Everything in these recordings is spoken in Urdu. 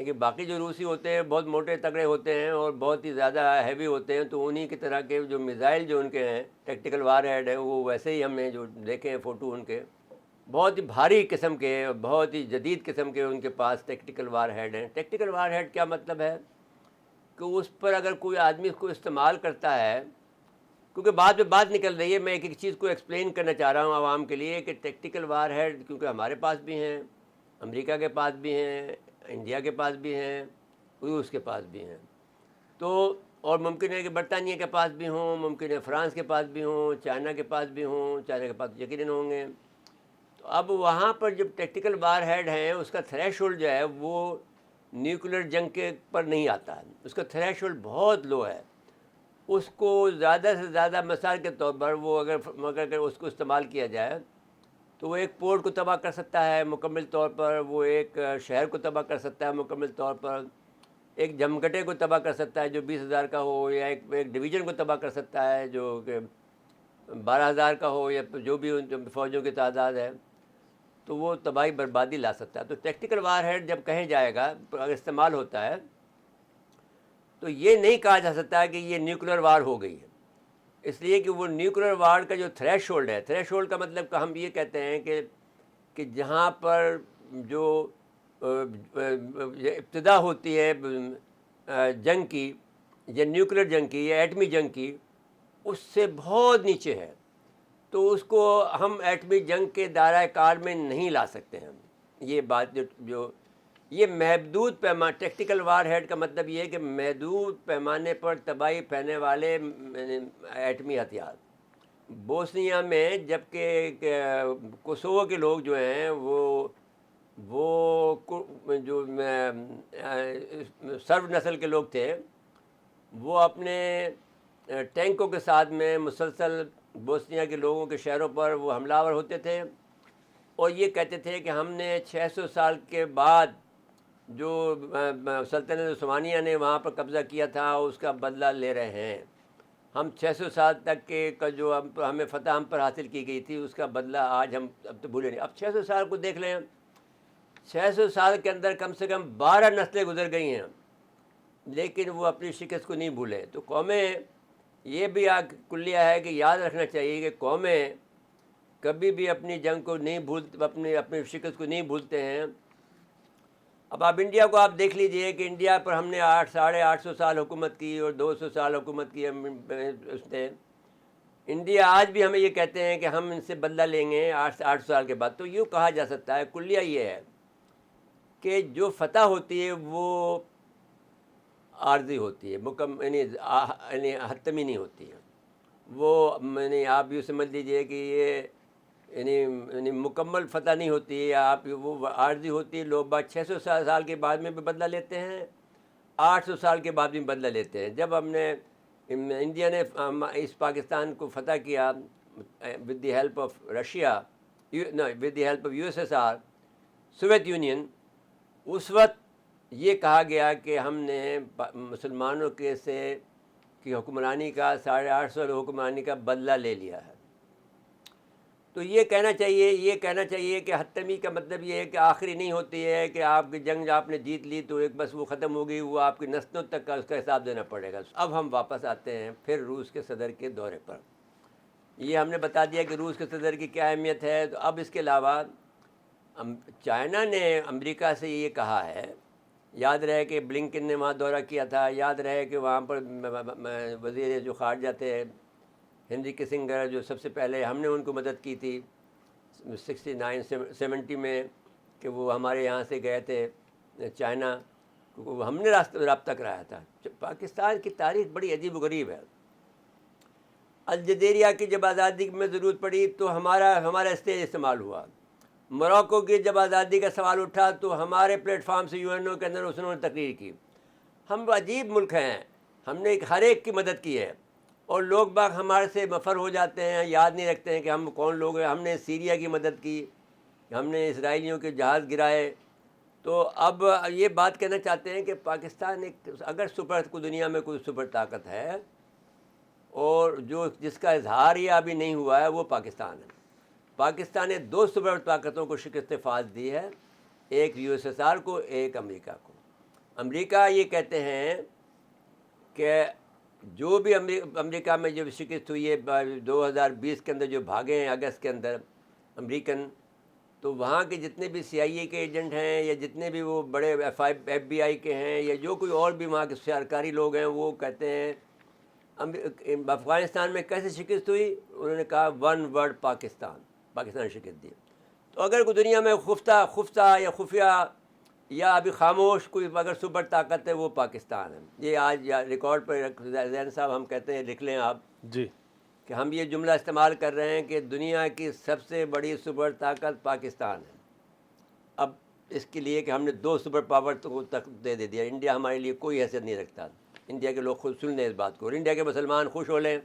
لیکن باقی جو روسی ہوتے ہیں بہت موٹے تگڑے ہوتے ہیں اور بہت ہی زیادہ ہیوی ہوتے ہیں، تو انہی کی طرح کے جو میزائل جو ان کے ہیں ٹیکٹیکل وار ہیڈ ہیں، وہ ویسے ہی ہم نے جو دیکھے ہیں فوٹو ان کے، بہت ہی بھاری قسم کے، بہت ہی جدید قسم کے ان کے پاس ٹیکٹیکل وار ہیڈ ہیں۔ ٹیکٹیکل وار ہیڈ کیا مطلب ہے کہ اس پر اگر کوئی آدمی اس کو استعمال کرتا ہے، کیونکہ بعد میں بات نکل رہی ہے، میں ایک ایک چیز کو ایکسپلین کرنا چاہ رہا ہوں عوام کے لیے کہ ٹیکٹیکل وار ہیڈ کیونکہ ہمارے پاس بھی ہیں، امریکہ کے پاس بھی ہیں، انڈیا کے پاس بھی ہیں، روس کے پاس بھی ہیں، تو اور ممکن ہے کہ برطانیہ کے پاس بھی ہوں، ممکن ہے فرانس کے پاس بھی ہوں، چائنا کے پاس بھی ہوں، چائنا کے پاس یقیناً ہوں گے۔ تو اب وہاں پر جب ٹیکٹیکل وار ہیڈ ہیں، اس کا تھریش ہولڈ جو ہے وہ نیوکلیر جنگ کے پر نہیں آتا ہے، اس کا تھریش ہولڈ بہت لو ہے۔ اس کو زیادہ سے زیادہ مثال کے طور پر وہ اگر اس کو استعمال کیا جائے تو وہ ایک پورٹ کو تباہ کر سکتا ہے مکمل طور پر، وہ ایک شہر کو تباہ کر سکتا ہے مکمل طور پر، ایک جمگٹے کو تباہ کر سکتا ہے جو 20,000 کا ہو، یا ایک ڈویژن کو تباہ کر سکتا ہے جو کہ 12,000 کا ہو، یا جو بھی ان فوجوں کی تعداد ہے، تو وہ تباہی بربادی لا سکتا ہے۔ تو ٹیکٹیکل وار ہیڈ جب کہیں جائے گا اگر استعمال ہوتا ہے تو یہ نہیں کہا جا سکتا کہ یہ نیوکلیر وار ہو گئی ہے، اس لیے کہ وہ نیوکلیر وار کا جو تھریش ہولڈ ہے، تھریش ہولڈ کا مطلب کہ ہم یہ کہتے ہیں کہ جہاں پر جو ابتدا ہوتی ہے جنگ کی، یا نیوکلیر جنگ کی یا ایٹمی جنگ کی، اس سے بہت نیچے ہے، تو اس کو ہم ایٹمی جنگ کے دائرہ کار میں نہیں لا سکتے ہیں۔ یہ بات جو یہ محدود پیمانے، ٹیکٹیکل وار ہیڈ کا مطلب یہ ہے کہ محدود پیمانے پر تباہی پھیلانے والے ایٹمی ہتھیار۔ بوسنیا میں جبکہ کوسوو کے لوگ جو ہیں وہ جو سرب نسل کے لوگ تھے، وہ اپنے ٹینکوں کے ساتھ میں مسلسل بوسنیا کے لوگوں کے شہروں پر وہ حملہ آور ہوتے تھے، اور یہ کہتے تھے کہ ہم نے 600 سال کے بعد جو سلطنت عثمانیہ نے وہاں پر قبضہ کیا تھا اس کا بدلہ لے رہے ہیں، ہم 600 سال تک کے کا جو ہمیں فتح ہم پر حاصل کی گئی تھی اس کا بدلہ آج ہم اب تو بھولے نہیں۔ اب 600 سال کو دیکھ لیں، 600 سال کے اندر کم سے کم 12 نسلیں گزر گئی ہیں، لیکن وہ اپنی شکست کو نہیں بھولے۔ تو قومیں، یہ بھی کلیہ ہے کہ یاد رکھنا چاہیے کہ قومیں کبھی بھی اپنی جنگ کو نہیں بھولتے، اپنی شکست کو نہیں بھولتے ہیں۔ اب آپ انڈیا کو آپ دیکھ لیجئے کہ انڈیا پر ہم نے 850 سال حکومت کی اور 200 سال حکومت کی اس نے۔ انڈیا آج بھی ہمیں یہ کہتے ہیں کہ ہم ان سے بدلہ لیں گے 800 سال کے بعد۔ تو یوں کہا جا سکتا ہے، کلیہ یہ ہے کہ جو فتح ہوتی ہے وہ عارضی ہوتی ہے، یعنی حتمی نہیں ہوتی ہے، وہ آپ یوں سمجھ لیجئے کہ یہ یعنی مکمل فتح نہیں ہوتی ہے، آپ وہ عارضی ہوتی ہے۔ لوگ بعد 600 سال کے بعد میں بھی بدلہ لیتے ہیں، 800 سال کے بعد بھی بدلہ لیتے ہیں۔ جب ہم نے انڈیا نے اس پاکستان کو فتح کیا with the help of Russia, with the help of USSR، Soviet Union, اس وقت یہ کہا گیا کہ ہم نے مسلمانوں کی حکمرانی کا 850 سال حکمرانی کا بدلہ لے لیا ہے۔ تو یہ کہنا چاہیے کہ حتمی کا مطلب یہ ہے کہ آخری نہیں ہوتی ہے کہ آپ کی جنگ آپ نے جیت لی تو ایک بس وہ ختم ہو گئی، وہ آپ کی نسلوں تک کا اس کا حساب دینا پڑے گا۔ اب ہم واپس آتے ہیں پھر روس کے صدر کے دورے پر۔ یہ ہم نے بتا دیا کہ روس کے صدر کی کیا اہمیت ہے۔ تو اب اس کے علاوہ چائنا نے امریکہ سے یہ کہا ہے، یاد رہے کہ بلنکن نے وہاں دورہ کیا تھا، یاد رہے کہ وہاں پر وزیر جو خارجہ تھے ہنری کسنگر، جو سب سے پہلے ہم نے ان کو مدد کی تھی 69-70 میں، کہ وہ ہمارے یہاں سے گئے تھے چائنا، ہم نے رابطہ کرایا تھا۔ پاکستان کی تاریخ بڑی عجیب و غریب ہے۔ الجزیرہ کی جب آزادی میں ضرورت پڑی تو ہمارا اسٹیج استعمال ہوا۔ موراکو کی جب آزادی کا سوال اٹھا تو ہمارے پلیٹ فارم سے UNO کے اندر انہوں نے تقریر کی۔ ہم عجیب ملک ہیں، ہم نے ہر ایک کی مدد کی ہے، اور لوگ باغ ہمارے سے مفر ہو جاتے ہیں، یاد نہیں رکھتے ہیں کہ ہم کون لوگ ہیں۔ ہم نے سیریا کی مدد کی، ہم نے اسرائیلیوں کے جہاز گرائے۔ تو اب یہ بات کہنا چاہتے ہیں کہ پاکستان اگر کوئی دنیا میں کوئی سپر طاقت ہے، اور جس کا اظہار یہ ابھی نہیں ہوا ہے، وہ پاکستان ہے۔ پاکستان نے 2 سپر طاقتوں کو شکست فاش دی ہے، ایک USSR کو، ایک امریکہ کو۔ امریکہ یہ کہتے ہیں کہ جو بھی امریکہ میں جو شکست ہوئی ہے 2020 کے اندر جو بھاگے ہیں اگست کے اندر امریکن، تو وہاں کے جتنے بھی سی آئی اے کے ایجنٹ ہیں یا جتنے بھی وہ بڑے ایف بی آئی کے ہیں یا جو کوئی اور بھی وہاں کے سرکاری لوگ ہیں، وہ کہتے ہیں افغانستان میں کیسے شکست ہوئی؟ انہوں نے کہا ون ورڈ پاکستان شکست دی۔ تو اگر کوئی دنیا میں خفتہ یا خفیہ یا ابھی خاموش کوئی اگر سپر طاقت ہے وہ پاکستان ہے۔ یہ آج ریکارڈ پر زین صاحب ہم کہتے ہیں، لکھ لیں آپ جی کہ ہم یہ جملہ استعمال کر رہے ہیں کہ دنیا کی سب سے بڑی سپر طاقت پاکستان ہے۔ اب اس کے لیے کہ ہم نے 2 سپر پاور تک دے دیا، انڈیا ہمارے لیے کوئی حیثیت نہیں رکھتا۔ انڈیا کے لوگ خود سن لیں اس بات کو، اور انڈیا کے مسلمان خوش ہو لیں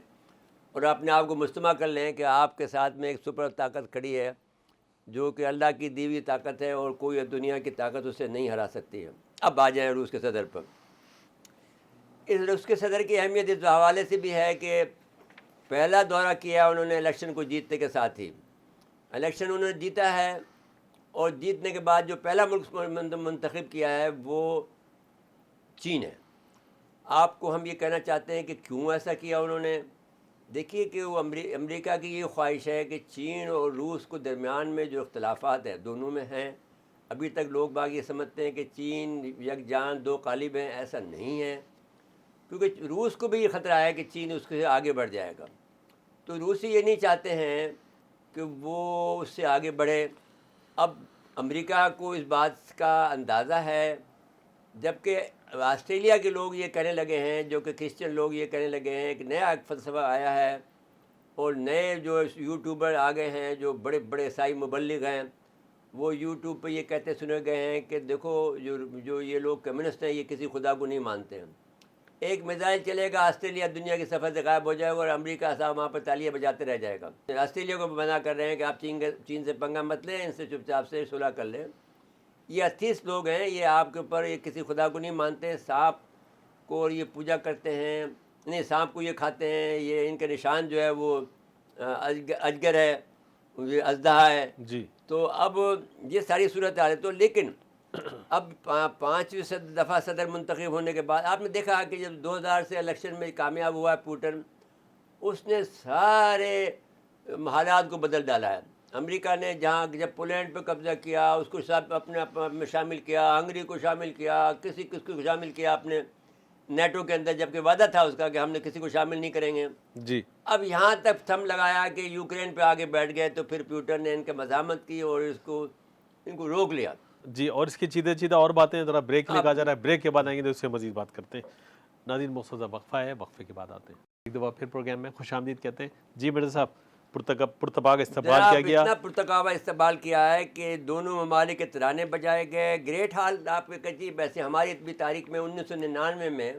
اور اپنے آپ کو مجتمع کر لیں کہ آپ کے ساتھ میں ایک سپر طاقت کھڑی ہے جو کہ اللہ کی دی ہوئی طاقت ہے اور کوئی دنیا کی طاقت اسے نہیں ہرا سکتی ہے۔ اب آ جائیں روس کے صدر پر۔ اس روس کے صدر کی اہمیت اس حوالے سے بھی ہے کہ پہلا دورہ کیا انہوں نے الیکشن کو جیتنے کے ساتھ ہی، الیکشن انہوں نے جیتا ہے، اور جیتنے کے بعد جو پہلا ملک منتخب کیا ہے وہ چین ہے۔ آپ کو ہم یہ کہنا چاہتے ہیں کہ کیوں ایسا کیا انہوں نے؟ دیکھیے کہ وہ امریکہ کی یہ خواہش ہے کہ چین اور روس کو درمیان میں جو اختلافات ہیں دونوں میں ہیں۔ ابھی تک لوگ باغ یہ سمجھتے ہیں کہ چین یکجان 2 قالب ہیں، ایسا نہیں ہے، کیونکہ روس کو بھی یہ خطرہ ہے کہ چین اس سے آگے بڑھ جائے گا۔ تو روسی یہ نہیں چاہتے ہیں کہ وہ اس سے آگے بڑھے۔ اب امریکہ کو اس بات کا اندازہ ہے، جبکہ آسٹریلیا کے لوگ یہ کہنے لگے ہیں، جو کہ کرسچن لوگ یہ کہنے لگے ہیں کہ نیا ایک فلسفہ آیا ہے، اور نئے جو یوٹیوبر آ گئے ہیں جو بڑے بڑے عیسائی مبلغ ہیں، وہ یوٹیوب پہ یہ کہتے سنے گئے ہیں کہ دیکھو جو یہ لوگ کمیونسٹ ہیں یہ کسی خدا کو نہیں مانتے ہیں۔ ایک میزائل چلے گا، آسٹریلیا دنیا کی سفر سے غائب ہو جائے گا اور امریکہ صاحب وہاں پہ تالیاں بجاتے رہ جائے گا۔ آسٹریلیا کو منع کر رہے ہیں کہ آپ چین سے پنگا مت لیں، ان سے چپ چاپ سے صلح کر لیں۔ یہ 38 لوگ ہیں، یہ آپ کے اوپر یہ کسی خدا کو نہیں مانتے، سانپ کو اور یہ پوجا کرتے ہیں، نہیں سانپ کو یہ کھاتے ہیں، یہ ان کے نشان جو ہے وہ اجگر ہے، یہ اژدہا ہے۔ جی تو اب یہ ساری صورت حال ہے۔ تو لیکن اب 5ویں دفعہ صدر منتخب ہونے کے بعد آپ نے دیکھا کہ جب 2000 سے الیکشن میں کامیاب ہوا ہے پوٹن، اس نے سارے حالات کو بدل ڈالا ہے۔ امریکہ نے جب پولینڈ پہ قبضہ کیا، اس کو اپنے میں شامل کیا، ہنگری کو شامل کیا، کس کو شامل کیا اپنے نیٹو کے اندر، جبکہ وعدہ تھا اس کا کہ ہم نے کسی کو شامل نہیں کریں گے۔ جی اب یہاں تک تھم لگایا کہ یوکرین پہ آگے بیٹھ گئے، تو پھر پیوٹن نے ان کی مزاحمت کی اور ان کو روک لیا۔ جی، اور اس کی چیدہ اور باتیں ذرا بریک لے کہا جا رہا ہے، بریک کے بعد آئیں گے تو اس سے مزید بات کرتے ہیں۔ ناظرین مختصر وقفہ ہے، وقفے کے بعد آتے ہیں۔ ایک دفعہ پھر پروگرام میں خوش آمدید کہتے ہیں۔ جی مرزا صاحب، پرتپاک استقبال کیا گیا، اتنا پرتقابہ استقبال کیا ہے کہ دونوں ممالک کے ترانے بجائے گئے۔ گریٹ ہال آپ کے کہیے، ویسے ہماری بھی تاریخ میں 1999 میں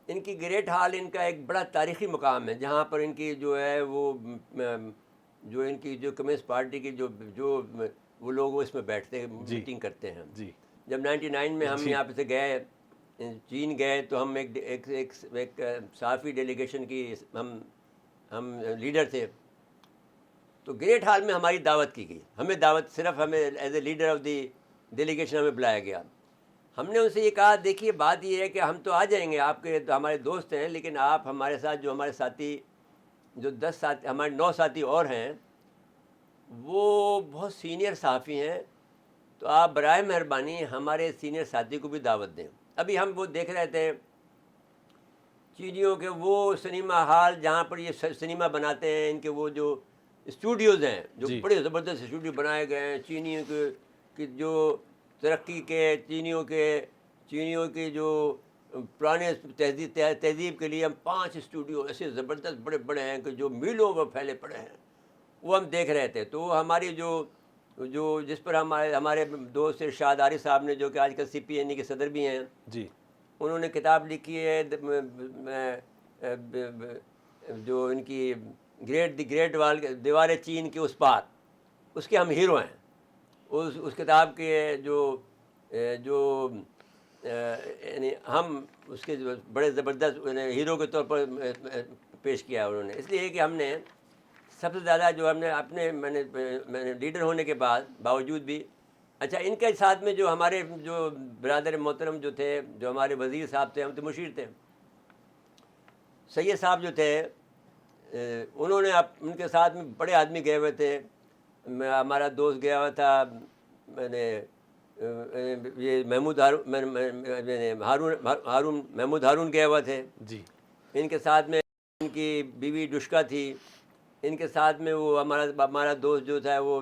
ان کی گریٹ ہال ان کا ایک بڑا تاریخی مقام ہے، جہاں پر ان کی جو ہے وہ جو ان کی جو کمیونسٹ پارٹی کی جو وہ لوگ اس میں بیٹھتے میٹنگ کرتے ہیں۔ جی جب 99 میں ہم یہاں پہ سے گئے چین گئے، تو ہم ایک صحافی ڈیلیگیشن کی ہم لیڈر تھے، تو گریٹ ہال میں ہماری دعوت کی گئی، ہمیں دعوت صرف ہمیں as a leader of the delegation ہمیں بلایا گیا۔ ہم نے ان سے یہ کہا دیکھیے بات یہ ہے کہ ہم تو آ جائیں گے، آپ کے تو ہمارے دوست ہیں، لیکن آپ ہمارے ساتھ جو ہمارے ساتھی جو 10 ساتھی ہمارے 9 ساتھی اور ہیں وہ بہت سینئر صحافی ہیں، تو آپ برائے مہربانی ہمارے سینئر ساتھی کو بھی دعوت دیں۔ ابھی ہم وہ دیکھ رہے تھے چینیوں کے وہ سنیما ہال جہاں پر یہ سنیما بناتے ہیں، ان کے وہ جو اسٹوڈیوز ہیں جو بڑے زبردست اسٹوڈیو بنائے گئے ہیں چینیوں کے جو ترقی کے چینیوں کے جو پرانے تہذیب کے لیے ہم 5 اسٹوڈیو ایسے زبردست بڑے بڑے ہیں کہ جو میلوں میں پھیلے پڑے ہیں، وہ ہم دیکھ رہے تھے۔ تو ہماری جو جس پر ہمارے دوست ارشاد عارف صاحب نے، جو کہ آج کل CPNE کے صدر بھی ہیں، جی انہوں نے کتاب لکھی ہے جو ان کی گریٹ وال دیوار چین کے اس پار، اس کے ہم ہیرو ہیں۔ اس کتاب کے جو یعنی ہم اس کے بڑے زبردست ہیرو کے طور پر پیش کیا انہوں نے، اس لیے کہ ہم نے سب سے زیادہ جو ہم نے میں نے لیڈر ہونے کے باوجود بھی اچھا ان کے ساتھ میں جو ہمارے جو برادر محترم جو تھے، جو ہمارے وزیر صاحب تھے، ہم تو مشیر تھے، سید صاحب جو تھے، انہوں نے ان کے ساتھ میں بڑے آدمی گئے ہوئے تھے. ہمارا دوست گیا ہوا تھا، میں نے یہ محمود ہارون محمود ہارون گئے ہوا تھے. جی ان کے ساتھ میں ان کی بیوی ڈشکا تھی. ان کے ساتھ میں وہ ہمارا دوست جو تھا، وہ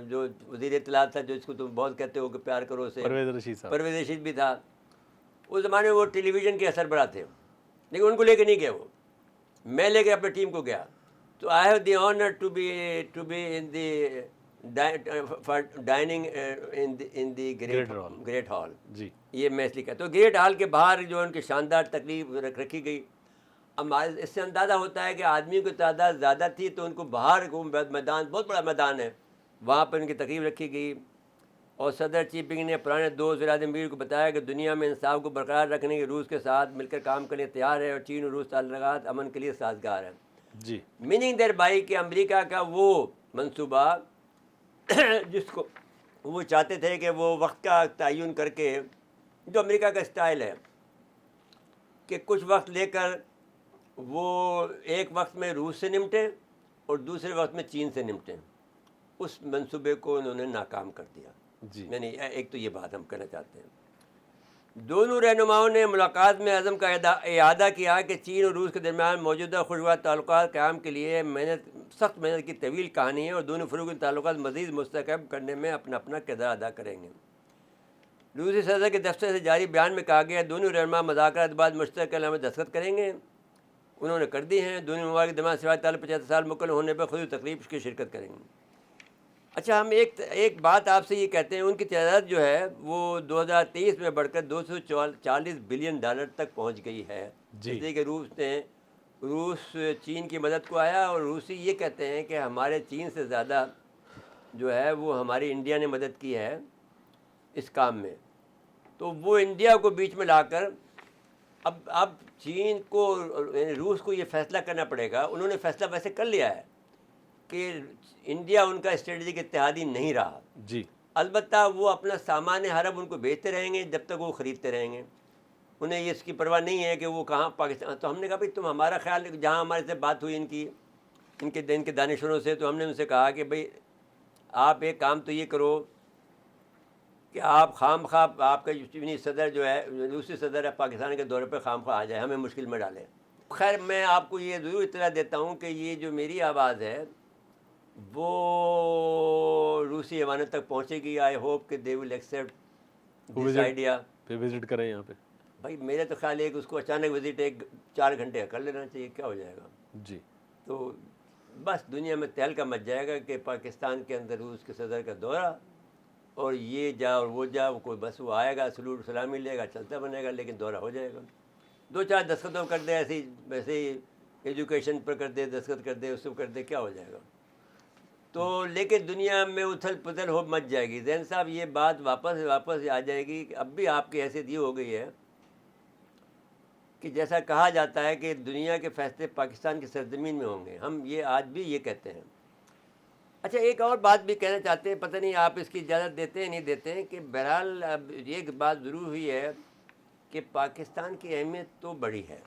جو وزیر اطلاعات تھا، جو اس کو تم بہت کہتے ہو کہ پیار کرو سے، پرویز رشید صاحب. پرویز رشید بھی تھا. اس زمانے میں وہ ٹیلی ویژن کے سربراہ تھے، لیکن ان کو لے کے نہیں گئے. وہ میں لے کے اپنی ٹیم کو گیا. تو I have the honour to be in the dining in the great hall. جی یہ میں اس لیے کہتا ہوں. گریٹ ہال کے باہر جو ان کی شاندار تقریب رکھی گئی. اب اس سے اندازہ ہوتا ہے کہ آدمیوں کی تعداد زیادہ تھی، تو ان کو باہر میدان، بہت بڑا میدان ہے، وہاں پر ان کی تقریب رکھی گئی. اور صدر جی پنگ نے پرانے دوست ولادیمیر پوٹن کو بتایا کہ دنیا میں انصاف کو برقرار رکھنے کے روس کے ساتھ مل کر کام کرنے تیار ہے، اور چین اور روس تعلقات امن کے لیے سازگار ہیں. جی میننگ دیر بائی کہ امریکہ کا وہ منصوبہ جس کو وہ چاہتے تھے کہ وہ وقت کا تعین کر کے، جو امریکہ کا اسٹائل ہے کہ کچھ وقت لے کر وہ ایک وقت میں روس سے نمٹیں اور دوسرے وقت میں چین سے نمٹیں، اس منصوبے کو انہوں نے ناکام کر دیا. جی یعنی ایک تو یہ بات ہم کہنا چاہتے ہیں. دونوں رہنماؤں نے ملاقات میں عزم کا اعادہ کیا کہ چین اور روس کے درمیان موجودہ خوشگوار تعلقات قیام کے لیے سخت محنت کی طویل کہانی ہے، اور دونوں فروغی تعلقات مزید مستحکم کرنے میں اپنا اپنا کردار ادا کریں گے. روسی صدر کے دفتر سے جاری بیان میں کہا گیا دونوں رہنما مذاکرات بعد مشترکہ علیحدہ دستخط کریں گے. انہوں نے کر دی ہیں. دونوں ممالک کے درمیان سوائے تعلق 75 سال مکمل ہونے پر خصوصی تقریب کی شرکت کریں گے. اچھا، ہم ایک بات آپ سے یہ کہتے ہیں، ان کی تعداد جو ہے وہ 2023 میں بڑھ کر $240 بلین تک پہنچ گئی ہے. جی. اس لیے کہ روس چین کی مدد کو آیا، اور روسی یہ کہتے ہیں کہ ہمارے چین سے زیادہ جو ہے وہ ہماری انڈیا نے مدد کی ہے اس کام میں. تو وہ انڈیا کو بیچ میں لا کر اب چین کو، روس کو یہ فیصلہ کرنا پڑے گا. انہوں نے فیصلہ ویسے کر لیا ہے کہ انڈیا ان کا اسٹریٹجک اتحادی نہیں رہا. جی البتہ وہ اپنا سامان حرب ان کو بیچتے رہیں گے جب تک وہ خریدتے رہیں گے. انہیں یہ اس کی پرواہ نہیں ہے کہ وہ کہاں پاکستان. تو ہم نے کہا بھائی تم ہمارا خیال، جہاں ہمارے سے بات ہوئی ان کے دانشوروں سے، تو ہم نے ان سے کہا کہ بھئی آپ ایک کام تو یہ کرو کہ آپ خام خواہ آپ کا چینی صدر جو ہے، روسی صدر ہے، پاکستان کے دورے پہ خام خواہ آ جائے، ہمیں مشکل میں ڈالے. خیر، میں آپ کو یہ ضرور اطلاع دیتا ہوں کہ یہ جو میری آواز ہے وہ روسی ایوانوں تک پہنچے گی. آئی ہوپ کہ دے ول ایکسیپٹ دس آئیڈیا. پھر وزٹ کریں یہاں پہ. بھائی میرے تو خیال ہے کہ اس کو اچانک وزٹ 4 گھنٹے کر لینا چاہیے، کیا ہو جائے گا. جی تو بس دنیا میں تہلکہ مچ جائے گا کہ پاکستان کے اندر روس کے صدر کا دورہ، اور یہ جا اور وہ جا، وہ کوئی بس وہ آئے گا، سلوٹ سلامی لے گا، چلتا بنے گا، لیکن دورہ ہو جائے گا. 2-4 دستخطوں کر دے، ویسے ہی ایجوکیشن پر کر دے، دستخط کر دے، اس کو کر دے، کیا ہو جائے گا. تو لیکن دنیا میں اتھل پتھل ہو مچ جائے گی. زین صاحب یہ بات واپس آ جائے گی کہ اب بھی آپ کی حیثیت یہ ہو گئی ہے کہ جیسا کہا جاتا ہے کہ دنیا کے فیصلے پاکستان کی سرزمین میں ہوں گے. ہم یہ آج بھی یہ کہتے ہیں. اچھا، ایک اور بات بھی کہنا چاہتے ہیں، پتہ نہیں آپ اس کی اجازت دیتے ہیں نہیں دیتے ہیں، کہ بہرحال اب ایک بات ضرور ہوئی ہے کہ پاکستان کی اہمیت تو بڑی ہے،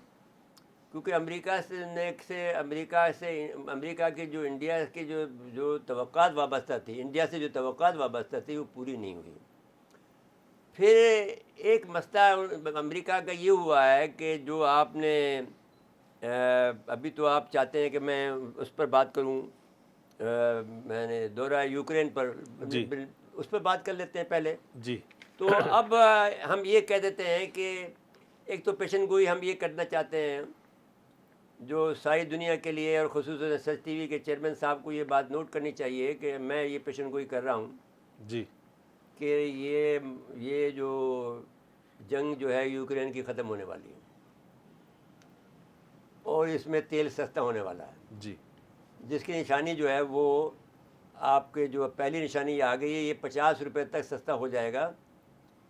کیونکہ امریکہ کی جو انڈیا کی جو توقعات وابستہ تھی، انڈیا سے جو توقعات وابستہ تھی، وہ پوری نہیں ہوئی. پھر ایک مسئلہ امریکہ کا یہ ہوا ہے کہ جو آپ نے ابھی تو آپ چاہتے ہیں کہ میں اس پر بات کروں، میں نے دورہ یوکرین پر، جی اس پر بات کر لیتے ہیں پہلے. جی تو اب ہم یہ کہہ دیتے ہیں کہ ایک تو پیشن گوئی ہم یہ کرنا چاہتے ہیں، جو ساری دنیا کے لیے اور خصوصاً سچ ٹی وی کے چیئرمین صاحب کو یہ بات نوٹ کرنی چاہیے کہ میں یہ پیشن گوئی کر رہا ہوں جی کہ یہ جو جنگ جو ہے یوکرین کی ختم ہونے والی ہے، اور اس میں تیل سستا ہونے والا ہے. جی جس کی نشانی جو ہے وہ آپ کے جو پہلی نشانی یہ آ گئی ہے، یہ $50 تک سستا ہو جائے گا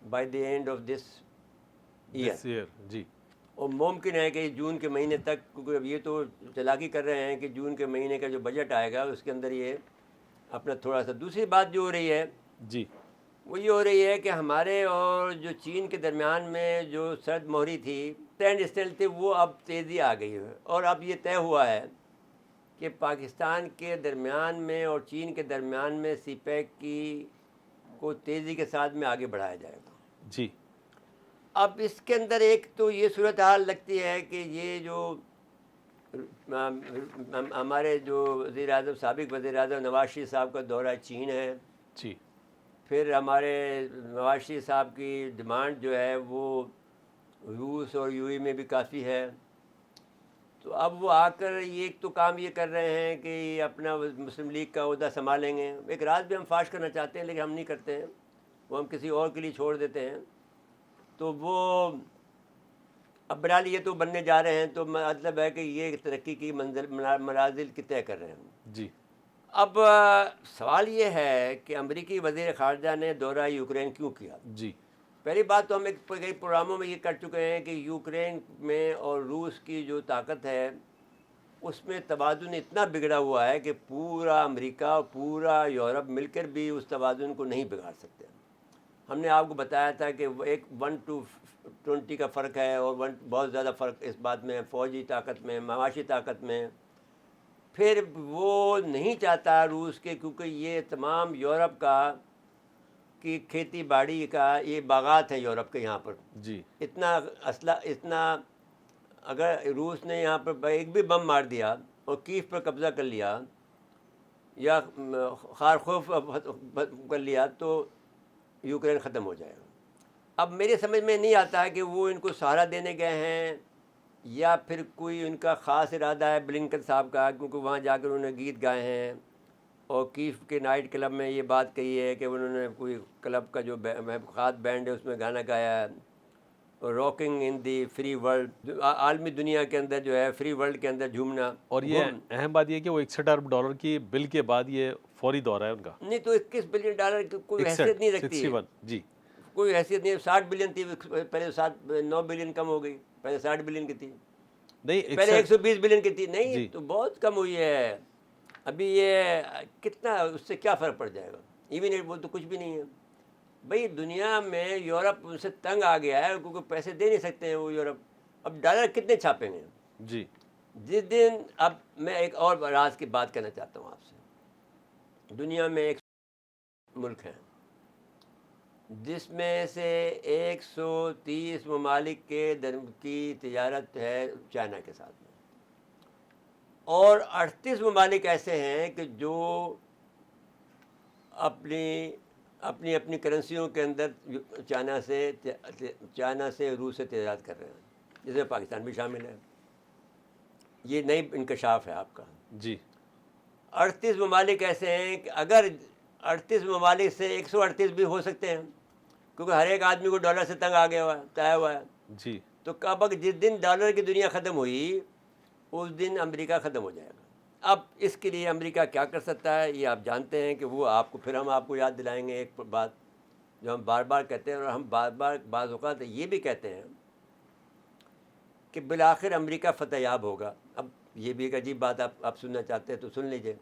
by the end of this year. جی اور ممکن ہے کہ جون کے مہینے تک، کیونکہ اب یہ تو چلاکی کر رہے ہیں کہ جون کے مہینے کا جو بجٹ آئے گا اس کے اندر یہ اپنا تھوڑا سا. دوسری بات جو ہو رہی ہے جی وہ یہ ہو رہی ہے کہ ہمارے اور جو چین کے درمیان میں جو سرد مہری تھی، اسٹینڈ اسٹل تھی، وہ اب تیزی آ گئی ہے، اور اب یہ طے ہوا ہے کہ پاکستان کے درمیان میں اور چین کے درمیان میں سی پیک کی کو تیزی کے ساتھ میں آگے بڑھایا جائے گا۔ جی اب اس کے اندر ایک تو یہ صورتحال لگتی ہے کہ یہ جو ہمارے جو وزیر اعظم، سابق وزیر اعظم نواز شریف صاحب کا دورہ چین ہے، جی پھر ہمارے نواز شریف صاحب کی ڈیمانڈ جو ہے وہ روس اور یو اے میں بھی کافی ہے، تو اب وہ آ کر یہ ایک تو کام یہ کر رہے ہیں کہ یہ اپنا مسلم لیگ کا عہدہ سنبھالیں گے۔ ایک راز بھی ہم فاش کرنا چاہتے ہیں لیکن ہم نہیں کرتے ہیں، وہ ہم کسی اور کے لیے چھوڑ دیتے ہیں۔ تو وہ اب بہرحال یہ تو بننے جا رہے ہیں، تو مطلب ہے کہ یہ ترقی کی منازل کی طے کر رہے ہیں۔ جی اب سوال یہ ہے کہ امریکی وزیر خارجہ نے دورہ یوکرین کیوں کیا؟ جی پہلی بات تو ہم کئی پروگراموں میں یہ کر چکے ہیں کہ یوکرین میں اور روس کی جو طاقت ہے اس میں توازن اتنا بگڑا ہوا ہے کہ پورا امریکہ اور پورا یورپ مل کر بھی اس توازن کو نہیں بگاڑ سکتے۔ ہم نے آپ کو بتایا تھا کہ ایک 1-20 کا فرق ہے، اور بہت زیادہ فرق اس بات میں ہے، فوجی طاقت میں، معاشی طاقت میں۔ پھر وہ نہیں چاہتا روس کے، کیونکہ یہ تمام یورپ کا کی کھیتی باڑی کا یہ باغات ہے یورپ کے یہاں پر، جی اتنا اسلحہ، اتنا اگر روس نے یہاں پر ایک بھی بم مار دیا اور کیف پر قبضہ کر لیا یا خارخوف کر لیا تو یوکرین ختم ہو جائے گا۔ اب میرے سمجھ میں نہیں آتا ہے کہ وہ ان کو سہارا دینے گئے ہیں یا پھر کوئی ان کا خاص ارادہ ہے بلنکن صاحب کا، کیونکہ وہاں جا کر انہوں نے گیت گائے ہیں اور کیف کے نائٹ کلب میں یہ بات کہی ہے کہ انہوں نے کوئی کلب کا جو خاص بینڈ ہے اس میں گانا گایا ہے، rocking in the free world, عالمی دنیا کے اندر جو ہے فری ورلڈ کے اندر جھومنا۔ اور یہ اہم بات یہ کہ وہ 61 ارب ڈالر کی بل کے بعد یہ فوری دورہ ہے ان کا۔ نہیں تو 21 بلین ڈالر کی کوئی حیثیت نہیں رکھتی ہے، 61 جی کوئی حیثیت نہیں ہے۔ 60 بلین تھی پہلے، 9 بلین کم ہو گئی، پہلے 60 بلین کی تھی، نہیں پہلے 120 بلین کی تھی، نہیں جی تو بہت کم ہوئی ہے۔ ابھی یہ کتنا، اس سے کیا فرق پڑ جائے گا؟ ایون وہ تو کچھ بھی نہیں ہے بھائی۔ دنیا میں یورپ ان سے تنگ آ گیا ہے کیونکہ پیسے دے نہیں سکتے ہیں وہ یورپ، اب ڈالر کتنے چھاپیں گے؟ جی جس دن، اب میں ایک اور راز کی بات کرنا چاہتا ہوں آپ سے۔ دنیا میں ایک ملک ہے جس میں سے 130 ممالک کی تجارت ہے چائنا کے ساتھ میں، اور 38 ممالک ایسے ہیں کہ جو اپنی کرنسیوں کے اندر چائنا سے روس سے تجارت کر رہے ہیں، جس میں پاکستان بھی شامل ہے۔ یہ نئی انکشاف ہے آپ کا۔ جی 38 ممالک ایسے ہیں کہ اگر 38 ممالک سے 138 بھی ہو سکتے ہیں، کیونکہ ہر ایک آدمی کو ڈالر سے تنگ آ گیا ہوا ہے، طے ہوا ہے۔ جی تو کب جس دن ڈالر کی دنیا ختم ہوئی اس دن امریکہ ختم ہو جائے گا۔ اب اس کے لیے امریکہ کیا کر سکتا ہے یہ آپ جانتے ہیں کہ وہ آپ کو، پھر ہم آپ کو یاد دلائیں گے ایک بات جو ہم بار بار کہتے ہیں، اور ہم بار بار بعض اوقات یہ بھی کہتے ہیں کہ بالآخر امریکہ فتح یاب ہوگا۔ اب یہ بھی ایک عجیب بات آپ سننا چاہتے ہیں تو سن لیجئے۔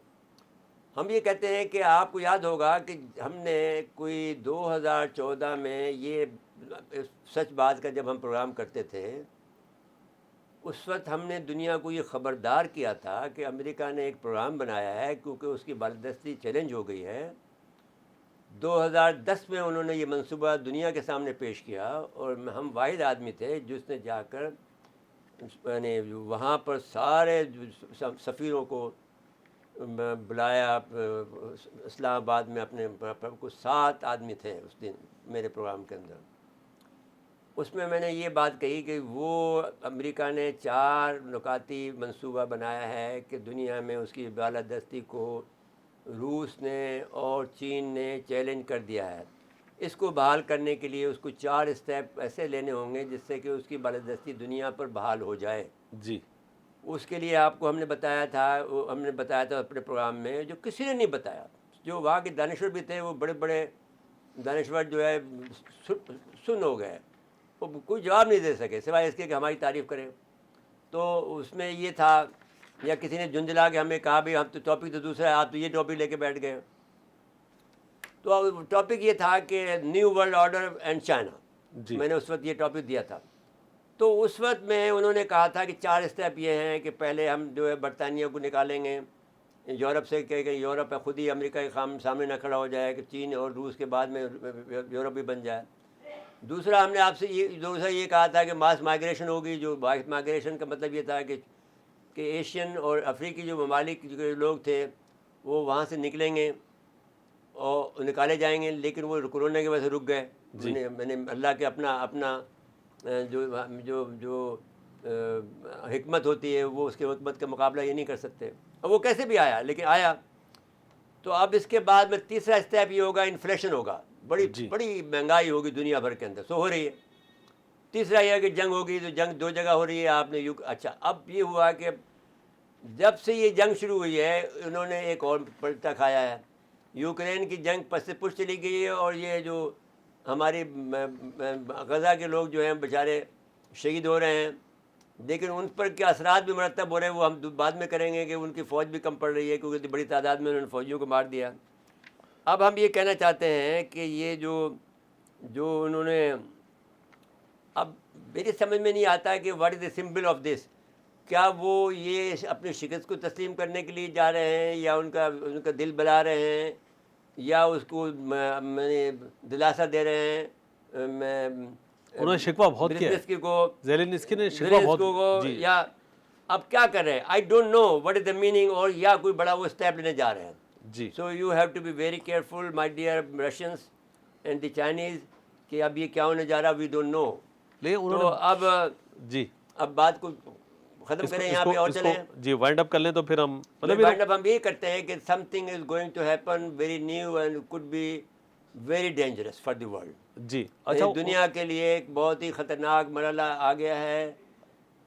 ہم یہ کہتے ہیں کہ آپ کو یاد ہوگا کہ ہم نے کوئی 2014 میں یہ سچ بات کا جب ہم پروگرام کرتے تھے، اس وقت ہم نے دنیا کو یہ خبردار کیا تھا کہ امریکہ نے ایک پروگرام بنایا ہے کیونکہ اس کی بالادستی چیلنج ہو گئی ہے۔ 2010 میں انہوں نے یہ منصوبہ دنیا کے سامنے پیش کیا، اور ہم واحد آدمی تھے جس نے جا کر یعنی وہاں پر سارے سفیروں کو بلایا اسلام آباد میں، اپنے کو 7 آدمی تھے اس دن میرے پروگرام کے اندر۔ اس میں نے یہ بات کہی کہ وہ امریکہ نے 4 نکاتی منصوبہ بنایا ہے کہ دنیا میں اس کی بالادستی کو روس نے اور چین نے چیلنج کر دیا ہے۔ اس کو بحال کرنے کے لیے اس کو 4 اسٹیپ ایسے لینے ہوں گے جس سے کہ اس کی بالادستی دنیا پر بحال ہو جائے۔ جی اس کے لیے آپ کو ہم نے بتایا تھا اپنے پروگرام میں، جو کسی نے نہیں بتایا، جو وہاں کے دانشور بھی تھے، وہ بڑے بڑے دانشور جو ہے سن ہو گئے، وہ کوئی جواب نہیں دے سکے سوائے اس کے کہ ہماری تعریف کریں۔ تو اس میں یہ تھا، یا کسی نے جھنجھلا کے ہمیں کہا بھی ہم تو ٹاپک تو دوسرا ہے، آپ تو یہ ٹاپک لے کے بیٹھ گئے۔ تو ٹاپک یہ تھا کہ new world order and China. جی میں نے اس وقت یہ ٹاپک دیا تھا. تو اس وقت میں انہوں نے کہا تھا کہ 4 اسٹیپ یہ ہیں کہ پہلے ہم جو ہے برطانیہ کو نکالیں گے یورپ سے, کہ یورپ خود ہی امریکہ کے سامنے نہ کھڑا ہو جائے, کہ چین اور روس کے بعد میں یورپ بھی بن جائے. دوسرا ہم نے آپ سے یہ کہا تھا کہ ماس مائگریشن ہوگی. جو ماس مائگریشن کا مطلب یہ تھا کہ ایشین اور افریقی جو ممالک جو لوگ تھے وہ وہاں سے نکلیں گے اور نکالے جائیں گے, لیکن وہ کورونا کی وجہ سے رک گئے. میں نے اللہ کے اپنا جو حکمت ہوتی ہے وہ اس کے حکمت کا مقابلہ یہ نہیں کر سکتے, اور وہ کیسے بھی آیا لیکن آیا. تو اب اس کے بعد میں تیسرا اسٹیپ یہ ہوگا, انفلیشن ہوگا, بڑی مہنگائی ہوگی دنیا بھر کے اندر, سو ہو رہی ہے. تیسرا یہ ہے کہ جنگ ہوگی, تو جنگ 2 جگہ ہو رہی ہے. آپ نے اچھا اب یہ ہوا کہ جب سے یہ جنگ شروع ہوئی ہے انہوں نے ایک اور پلٹا کھایا ہے. یوکرین کی جنگ پس سے پش چلی گئی ہے, اور یہ جو ہماری غزہ کے لوگ جو ہیں بیچارے شہید ہو رہے ہیں, لیکن ان پر کیا اثرات بھی مرتب ہو رہے ہیں وہ ہم بعد میں کریں گے. کہ ان کی فوج بھی کم پڑ رہی ہے کیونکہ بڑی تعداد میں انہوں نے فوجیوں کو مار دیا. اب ہم یہ کہنا چاہتے ہیں کہ یہ جو انہوں نے, اب میری سمجھ میں نہیں آتا کہ what is the symbol of this. کیا وہ یہ اپنی شکست کو تسلیم کرنے کے لیے جا رہے ہیں, یا ان کا دل بلا رہے ہیں, یا اس کو دلاسا دے رہے ہیں. انہوں نے شکوہ بہت کیا, زیلنسکی نے شکوہ بہت, یا اب کیا کر رہے ہیں, I don't know what is the meaning, اور یا کوئی بڑا وہ اسٹیپ لینے جا رہے ہیں. جی so you have to be very careful my dear Russians and the Chinese, کہ اب یہ کیا ہونے جا رہا, وی ڈونٹ نو. تو اب بات کو ختم کریں یہاں پہ اور چلیں. جی وائنڈ اپ کر لیں. تو پھر ہم وائنڈ اپ ہم یہ کرتے ہیں کہ something is going to happen very new and could be very dangerous for the world. جی دنیا کے لیے ایک بہت ہی خطرناک مرحلہ آ گیا ہے,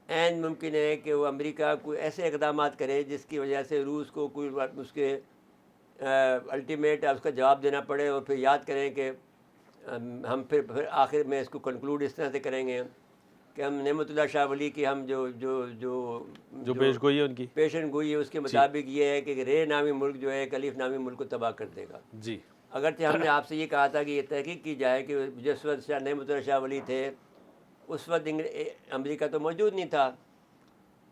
اینڈ ممکن ہے کہ وہ امریکہ کوئی ایسے اقدامات کرے جس کی وجہ سے روس کو کوئی اس کے الٹیمیٹ اس کا جواب دینا پڑے, اور پھر یاد کریں کہ ہم پھر آخر میں اس کو کنکلوڈ اس طرح سے کریں گے کہ ہم نعمت اللہ شاہ ولی کی ہم جو پیش گوئی ہے ان کی پیشن گوئی ہے اس کے مطابق یہ ہے کہ رے نامی ملک جو ہے کلیف نامی ملک کو تباہ کر دے گا. جی اگرچہ ہم نے آپ سے یہ کہا تھا کہ یہ تحقیق کی جائے کہ جس وقت نعمت اللہ شاہ ولی تھے اس وقت امریکہ تو موجود نہیں تھا,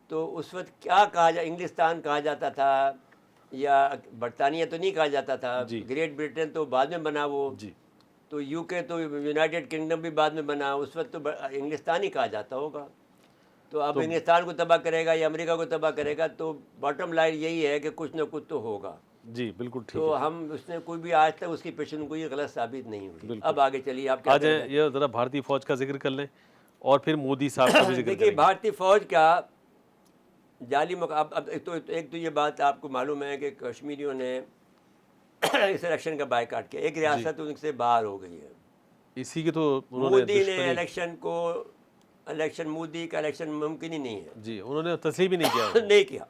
تو اس وقت کیا کہا انگلستان کہا جاتا تھا, یا برطانیہ تو نہیں کہا جاتا تھا, گریٹ برٹن تو بعد میں بنا وہ, تو یو کے تو یونائٹڈ کنگڈم بھی بعد میں بنا, اس وقت تو انگلستان ہی کہا جاتا ہوگا. تو اب انگلستان کو تباہ کرے گا یا امریکہ کو تباہ کرے گا, تو باٹم لائن یہی ہے کہ کچھ نہ کچھ تو ہوگا. جی بالکل ٹھیک. تو ہم اس نے کوئی بھی آج تک اس کی پیشن گوئی غلط ثابت نہیں ہوئی. اب آگے چلیے, آپ کیا آ جائیں, یہ ذرا بھارتی فوج کا ذکر کر لیں اور پھر مودی صاحب کا بھی ذکر کریں. دیکھیے بھارتی فوج کا جعلی اب ایک تو یہ بات آپ کو معلوم ہے کہ کشمیریوں نے اس الیکشن کا بائیکاٹ کیا, ایک ریاست ان سے باہر ہو گئی ہے. اسی کی تو مودی نے مودی کا الیکشن ممکن ہی نہیں ہے. جی انہوں نے تسلیم ہی نہیں کیا.